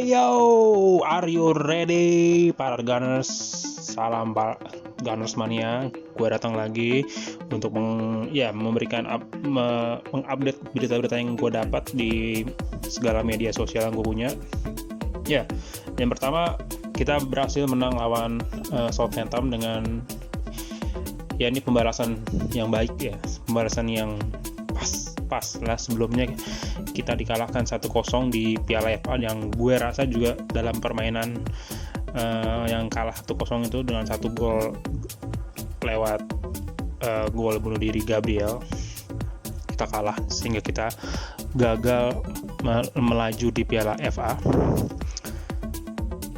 Yo, are you ready para Gunners? Salam para Gunners mania. Gue datang lagi untuk memberikan mengupdate berita-berita yang gue dapat di segala media sosial yang gue punya. Ya, yang pertama kita berhasil menang lawan Southampton dengan ini pembalasan yang baik ya, pembalasan yang pas lah. Sebelumnya kita dikalahkan 1-0 di Piala FA yang gue rasa juga dalam permainan yang kalah 1-0 itu dengan 1 gol lewat gol bunuh diri Gabriel, kita kalah sehingga kita gagal melaju di Piala FA.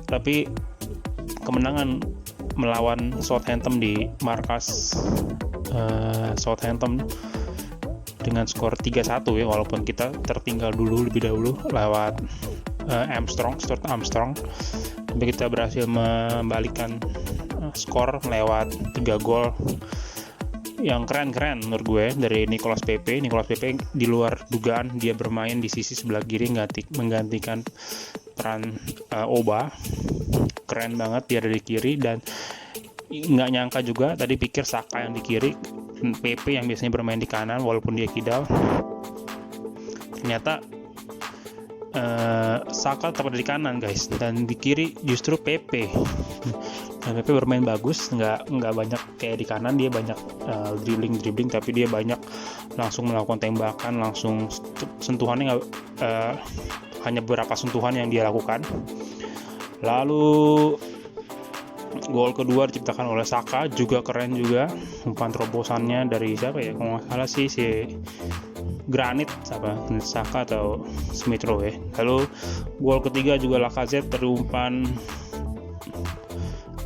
Tapi kemenangan melawan Southampton di markas Southampton dengan skor 3-1 ya, walaupun kita tertinggal lebih dahulu lewat Stuart Armstrong, tapi kita berhasil membalikkan skor lewat 3 gol yang keren menurut gue dari Nicolas Pepe di luar dugaan dia bermain di sisi sebelah kiri menggantikan peran Oba. Keren banget dia dari kiri, dan nggak nyangka juga tadi pikir Saka yang di kiri, Pepe yang biasanya bermain di kanan walaupun dia kidal. Ternyata Saka tetap ada di kanan guys, dan di kiri justru Pepe. Dan Pepe bermain bagus, nggak banyak kayak di kanan, dia banyak dribbling, tapi dia banyak langsung melakukan tembakan, langsung sentuhannya hanya beberapa sentuhan yang dia lakukan. Lalu gol kedua diciptakan oleh Saka, juga keren juga, umpan terobosannya dari siapa ya, kalau nggak salah si Granit Saka atau Smith Rowe ya. Lalu gol ketiga juga Lacazette dari umpan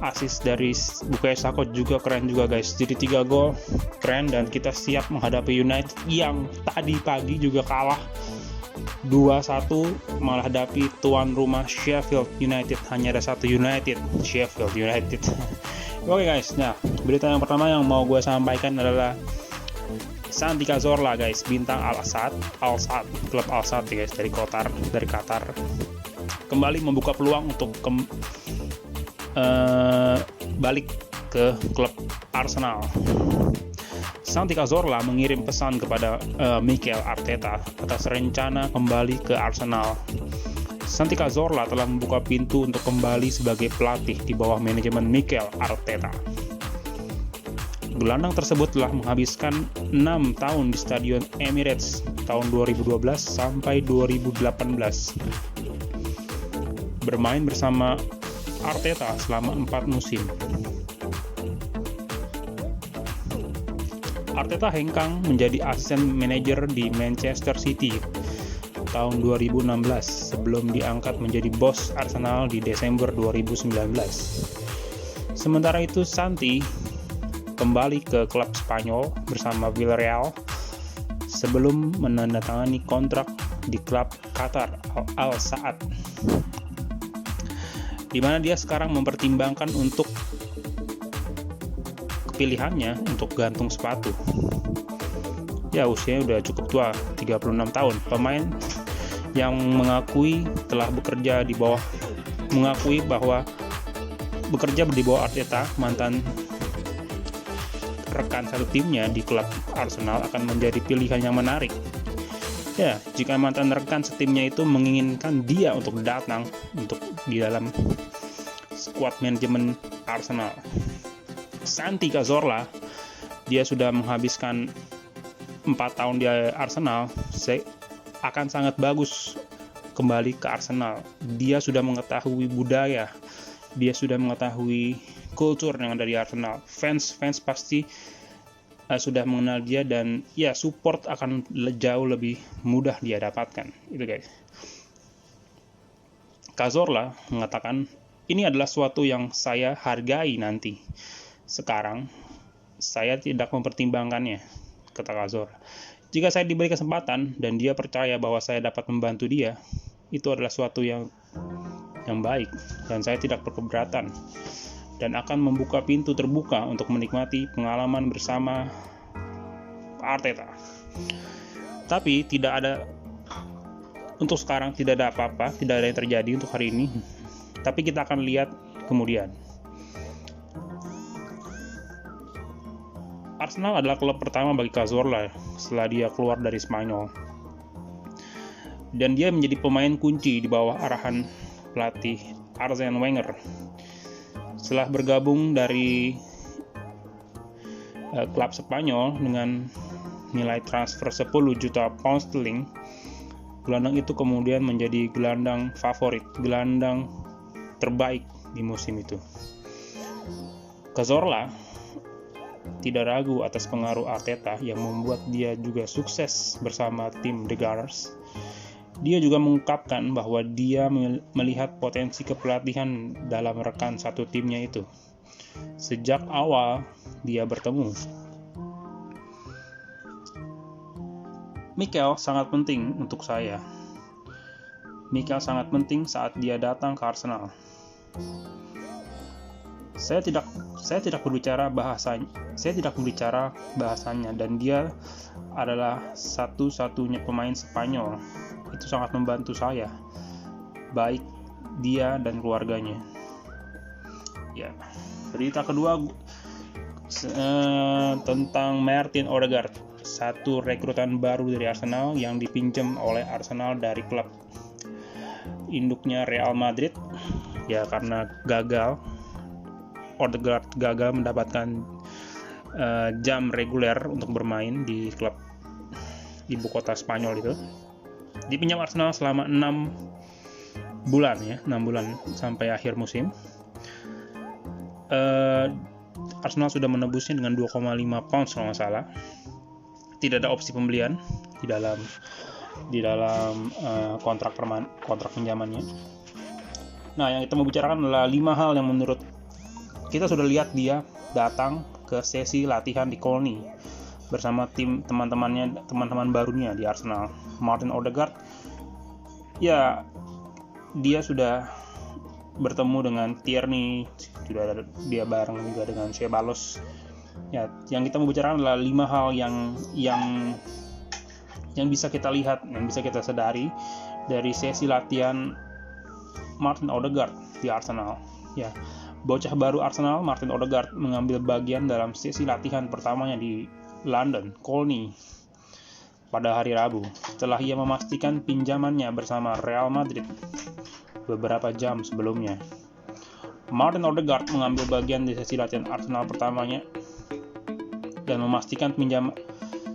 assist dari Bukayo Saka, juga keren juga guys. Jadi 3 gol keren, dan kita siap menghadapi United yang tadi pagi juga kalah 2-1 menghadapi tuan rumah Sheffield United. Hanya ada satu United, Sheffield United. Oke guys, nah berita yang pertama yang mau gue sampaikan adalah Santi Cazorla guys, bintang Al Sadd, klub Al Sadd guys dari Qatar, kembali membuka peluang untuk balik ke klub Arsenal. Santi Cazorla mengirim pesan kepada Mikel Arteta atas rencana kembali ke Arsenal. Santi Cazorla telah membuka pintu untuk kembali sebagai pelatih di bawah manajemen Mikel Arteta. Gelandang tersebut telah menghabiskan 6 tahun di Stadion Emirates tahun 2012 sampai 2018. Bermain bersama Arteta selama 4 musim. Arteta hengkang menjadi asisten manajer di Manchester City tahun 2016 sebelum diangkat menjadi bos Arsenal di Desember 2019. Sementara itu Santi kembali ke klub Spanyol bersama Villarreal sebelum menandatangani kontrak di klub Qatar Al Sadd, di mana dia sekarang mempertimbangkan untuk pilihannya untuk gantung sepatu. Ya, usianya udah cukup tua, 36 tahun. Pemain yang mengakui bahwa bekerja di bawah Arteta, mantan rekan satu timnya di klub Arsenal, akan menjadi pilihan yang menarik. Ya, jika mantan rekan setimnya itu menginginkan dia untuk datang untuk di dalam skuad manajemen Arsenal. Santi Cazorla, dia sudah menghabiskan 4 tahun di Arsenal, akan sangat bagus kembali ke Arsenal. Dia sudah mengetahui budaya, dia sudah mengetahui kultur yang ada di Arsenal. Fans pasti sudah mengenal dia, dan ya support akan jauh lebih mudah dia dapatkan. Itu guys. Cazorla mengatakan, ini adalah suatu yang saya hargai nanti. Sekarang saya tidak mempertimbangkannya, kata Cazorla. Jika saya diberi kesempatan dan dia percaya bahwa saya dapat membantu dia, itu adalah suatu yang baik, dan saya tidak berkeberatan, dan akan membuka pintu terbuka untuk menikmati pengalaman bersama Arteta. Tapi tidak ada untuk sekarang tidak ada apa-apa, tidak ada yang terjadi untuk hari ini. Tapi kita akan lihat kemudian. Arsenal adalah klub pertama bagi Cazorla setelah dia keluar dari Spanyol. Dan dia menjadi pemain kunci di bawah arahan pelatih Arsene Wenger. Setelah bergabung dari klub Spanyol dengan nilai transfer 10 juta pound sterling, gelandang itu kemudian menjadi gelandang favorit, gelandang terbaik di musim itu. Cazorla tidak ragu atas pengaruh Arteta yang membuat dia juga sukses bersama tim The Gunners. Dia juga mengungkapkan bahwa dia melihat potensi kepelatihan dalam rekan satu timnya itu sejak awal dia bertemu. Mikel sangat penting untuk saya. Mikel sangat penting saat dia datang ke Arsenal. Saya tidak berbicara bahasanya dan dia adalah satu-satunya pemain Spanyol. Itu sangat membantu saya, baik dia dan keluarganya. Ya, berita kedua tentang Martin Odegaard, satu rekrutan baru dari Arsenal yang dipinjam oleh Arsenal dari klub induknya Real Madrid. Ya, karena Odegaard gagal mendapatkan jam reguler untuk bermain di klub ibu kota Spanyol itu. Dipinjam Arsenal selama 6 bulan sampai akhir musim. Arsenal sudah menebusnya dengan 2,5 pound kalau nggak salah. Tidak ada opsi pembelian di dalam kontrak pinjamannya. Nah, yang kita mau bicarakan adalah 5 hal yang menurut kita sudah lihat dia datang ke sesi latihan di Colney bersama teman-teman barunya di Arsenal. Martin Odegaard, ya, dia sudah bertemu dengan Tierney, sudah dia bareng juga dengan Ceballos. Ya, yang kita mau bicarakan adalah 5 hal yang bisa kita lihat, yang bisa kita sadari dari sesi latihan Martin Odegaard di Arsenal. Ya, bocah baru Arsenal Martin Odegaard mengambil bagian dalam sesi latihan pertamanya di London, Colney, pada hari Rabu, setelah ia memastikan pinjamannya bersama Real Madrid beberapa jam sebelumnya. Martin Odegaard mengambil bagian di sesi latihan Arsenal pertamanya dan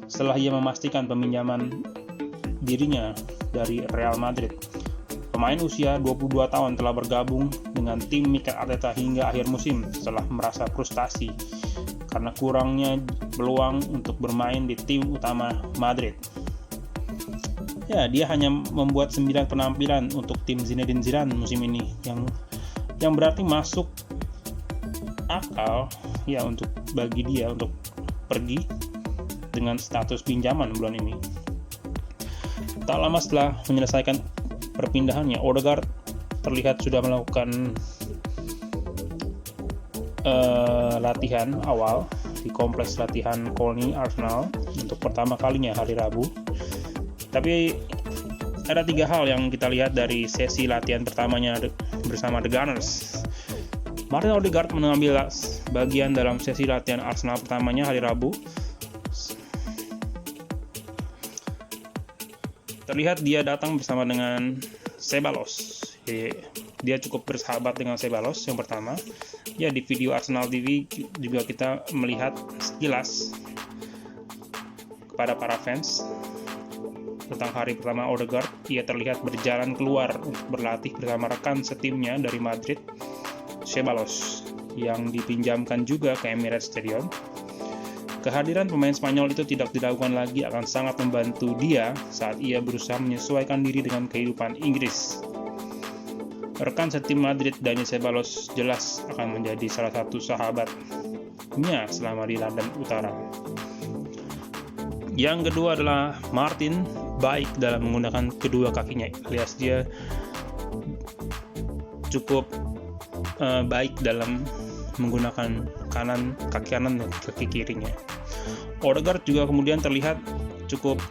setelah ia memastikan peminjaman dirinya dari Real Madrid. Pemain usia 22 tahun telah bergabung dengan tim Mikel Arteta hingga akhir musim setelah merasa frustasi karena kurangnya peluang untuk bermain di tim utama Madrid. Ya, dia hanya membuat 9 penampilan untuk tim Zinedine Zidane musim ini, yang berarti masuk akal ya untuk bagi dia untuk pergi dengan status pinjaman bulan ini. Tak lama setelah menyelesaikan perpindahannya, Odegaard terlihat sudah melakukan latihan awal di kompleks latihan Colney Arsenal untuk pertama kalinya hari Rabu. Tapi ada 3 hal yang kita lihat dari sesi latihan pertamanya bersama The Gunners. Martin Odegaard mengambil bagian dalam sesi latihan Arsenal pertamanya hari Rabu. Terlihat dia datang bersama dengan Ceballos. Dia cukup bersahabat dengan Ceballos yang pertama. Ya, di video Arsenal TV juga kita melihat sekilas kepada para fans tentang hari pertama Odegaard. Ia terlihat berjalan keluar untuk berlatih bersama rekan setimnya dari Madrid, Ceballos, yang dipinjamkan juga ke Emirates Stadium. Kehadiran pemain Spanyol itu tidak dilakukan lagi akan sangat membantu dia saat ia berusaha menyesuaikan diri dengan kehidupan Inggris. Rekan setim Madrid Dani Ceballos jelas akan menjadi salah satu sahabatnya selama di London Utara. Yang kedua adalah Martin baik dalam menggunakan kedua kakinya, alias dia cukup baik dalam menggunakan kaki kanan dan kaki kirinya. Odegaard juga kemudian terlihat cukup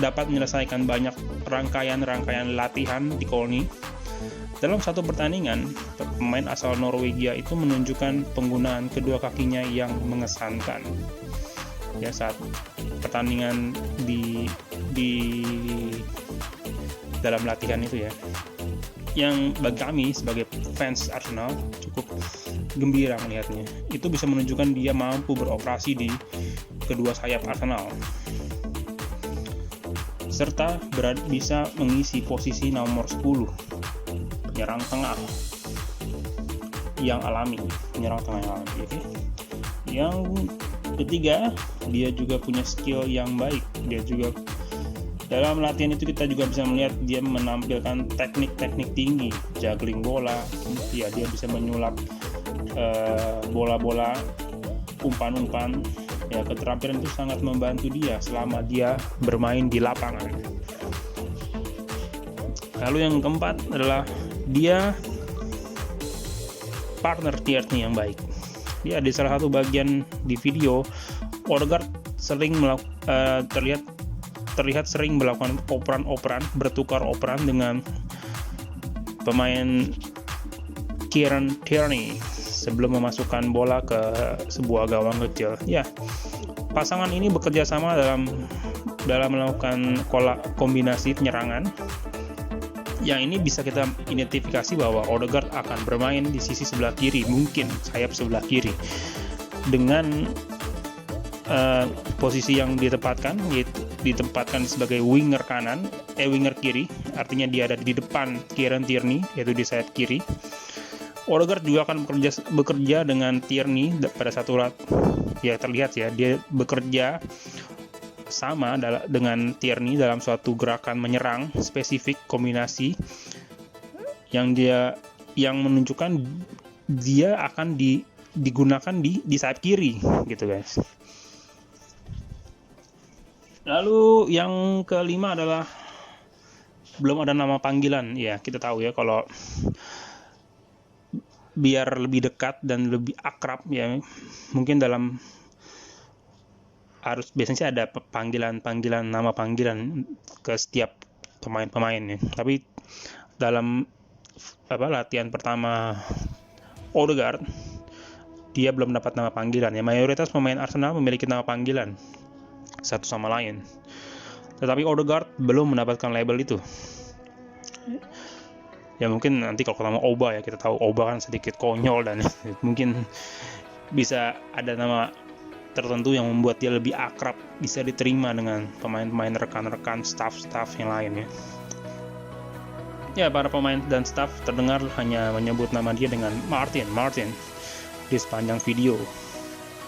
dapat menyelesaikan banyak rangkaian latihan di Colny. Dalam satu pertandingan, pemain asal Norwegia itu menunjukkan penggunaan kedua kakinya yang mengesankan. Ya, saat pertandingan di dalam latihan itu ya, yang bagi kami sebagai fans Arsenal cukup gembira melihatnya. Itu bisa menunjukkan dia mampu beroperasi di kedua sayap Arsenal, serta bisa mengisi posisi nomor 10, penyerang tengah yang alami. Okay? Yang ketiga, dia juga punya skill yang baik. Dia juga dalam latihan itu kita juga bisa melihat dia menampilkan teknik-teknik tinggi, juggling bola. Ya, dia bisa menyulap bola-bola, umpan-umpan. Ya, keterampilan itu sangat membantu dia selama dia bermain di lapangan. Lalu yang keempat adalah dia partner Tierney yang baik. Dia di salah satu bagian di video, Odegaard terlihat sering melakukan bertukar operan dengan pemain Kieran Tierney sebelum memasukkan bola ke sebuah gawang kecil. Ya, pasangan ini bekerja sama dalam melakukan kombinasi penyerangan. Yang ini bisa kita identifikasi bahwa Odegaard akan bermain di sisi sebelah kiri, mungkin sayap sebelah kiri, dengan posisi yang ditempatkan sebagai winger kiri, artinya dia ada di depan Kieran Tierney, yaitu di sayap kiri. Odegaard juga akan bekerja dengan Tierney pada satu ya, terlihat ya, dia bekerja sama dengan Tierney dalam suatu gerakan menyerang spesifik kombinasi yang menunjukkan dia akan digunakan di sayap kiri gitu guys. Lalu yang kelima adalah belum ada nama panggilan. Ya, kita tahu ya, kalau biar lebih dekat dan lebih akrab ya, mungkin biasanya sih ada nama panggilan ke setiap pemain ya. Tapi dalam latihan pertama Odegaard, dia belum dapat nama panggilan ya. Mayoritas pemain Arsenal memiliki nama panggilan satu sama lain, tetapi Odegaard belum mendapatkan label itu. Ya, mungkin nanti kalau nama Oba ya, kita tahu Oba kan sedikit konyol dan mungkin bisa ada nama tertentu yang membuat dia lebih akrab, bisa diterima dengan pemain-pemain, rekan-rekan, staff yang lain ya. Ya, para pemain dan staff terdengar hanya menyebut nama dia dengan Martin di sepanjang video.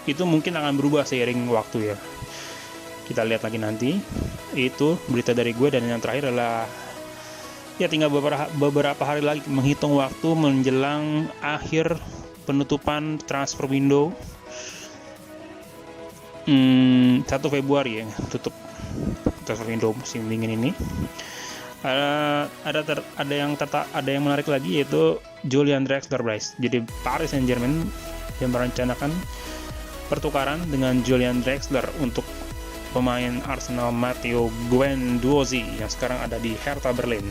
Itu mungkin akan berubah seiring waktu ya. Kita lihat lagi nanti. Itu berita dari gue, dan yang terakhir adalah ya, tinggal beberapa hari lagi menghitung waktu menjelang akhir penutupan transfer window. 1 Februari ya, tutup transfer window musim dingin ini. Ada yang menarik lagi, yaitu Julian Draxler, guys. Jadi Paris Saint-Germain yang merencanakan pertukaran dengan Julian Draxler untuk pemain Arsenal Matteo Guendouzi yang sekarang ada di Hertha Berlin.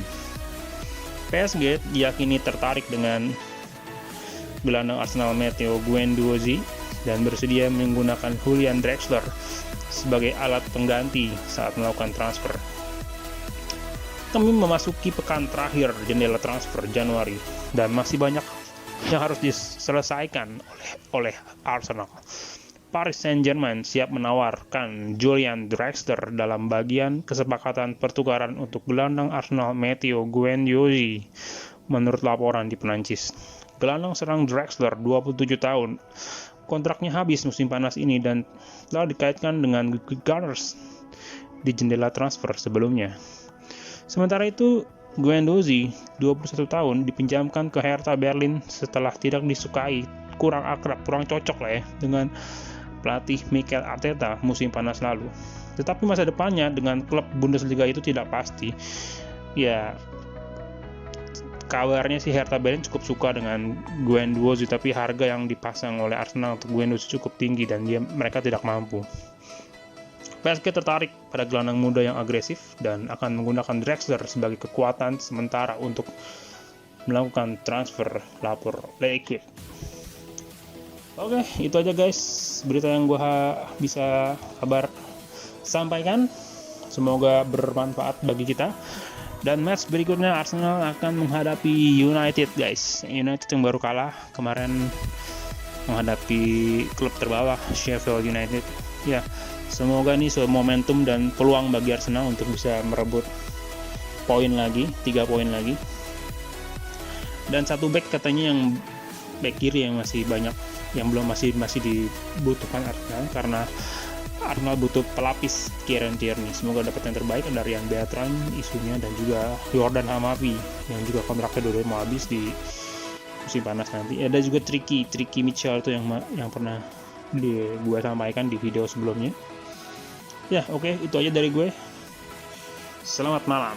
PSG diyakini tertarik dengan gelandang Arsenal Matteo Guendouzi dan bersedia menggunakan Julian Draxler sebagai alat pengganti saat melakukan transfer. Kami memasuki pekan terakhir jendela transfer Januari dan masih banyak yang harus diselesaikan oleh Arsenal. Paris Saint-Germain siap menawarkan Julian Draxler dalam bagian kesepakatan pertukaran untuk gelandang Arsenal Matteo Guendouzi, menurut laporan di Perancis. Gelandang serang Draxler, 27 tahun, kontraknya habis musim panas ini dan telah dikaitkan dengan Gunners di jendela transfer sebelumnya. Sementara itu, Guendouzi, 21 tahun, dipinjamkan ke Hertha Berlin setelah tidak disukai, kurang cocok lah ya dengan pelatih Mikel Arteta musim panas lalu. Tetapi masa depannya dengan klub Bundesliga itu tidak pasti. Ya, kabarnya sih Hertha Berlin cukup suka dengan Guendouzi, tapi harga yang dipasang oleh Arsenal untuk Guendouzi cukup tinggi dan mereka tidak mampu. PSG tertarik pada gelandang muda yang agresif dan akan menggunakan Drexler sebagai kekuatan sementara untuk melakukan transfer, lapor L'Equipe. Oke, itu aja guys berita yang gua bisa kabar sampaikan. Semoga bermanfaat bagi kita. Dan match berikutnya Arsenal akan menghadapi United guys. United yang baru kalah kemarin menghadapi klub terbawah Sheffield United. Ya, semoga ini suatu momentum dan peluang bagi Arsenal untuk bisa merebut poin lagi, 3 poin lagi. Dan satu back katanya yang back kiri yang masih banyak yang belum masih dibutuhkan Arsenal, karena Arsenal butuh pelapis Kieran Tierney. Semoga dapat yang terbaik dari Ryan Bertrand isunya, dan juga Jordan Hamavi yang juga kontraknya dulu mau habis di musim panas nanti. Ada juga Tricky Mitchell tuh yang pernah gue sampaikan di video sebelumnya. Ya, oke, itu aja dari gue. Selamat malam.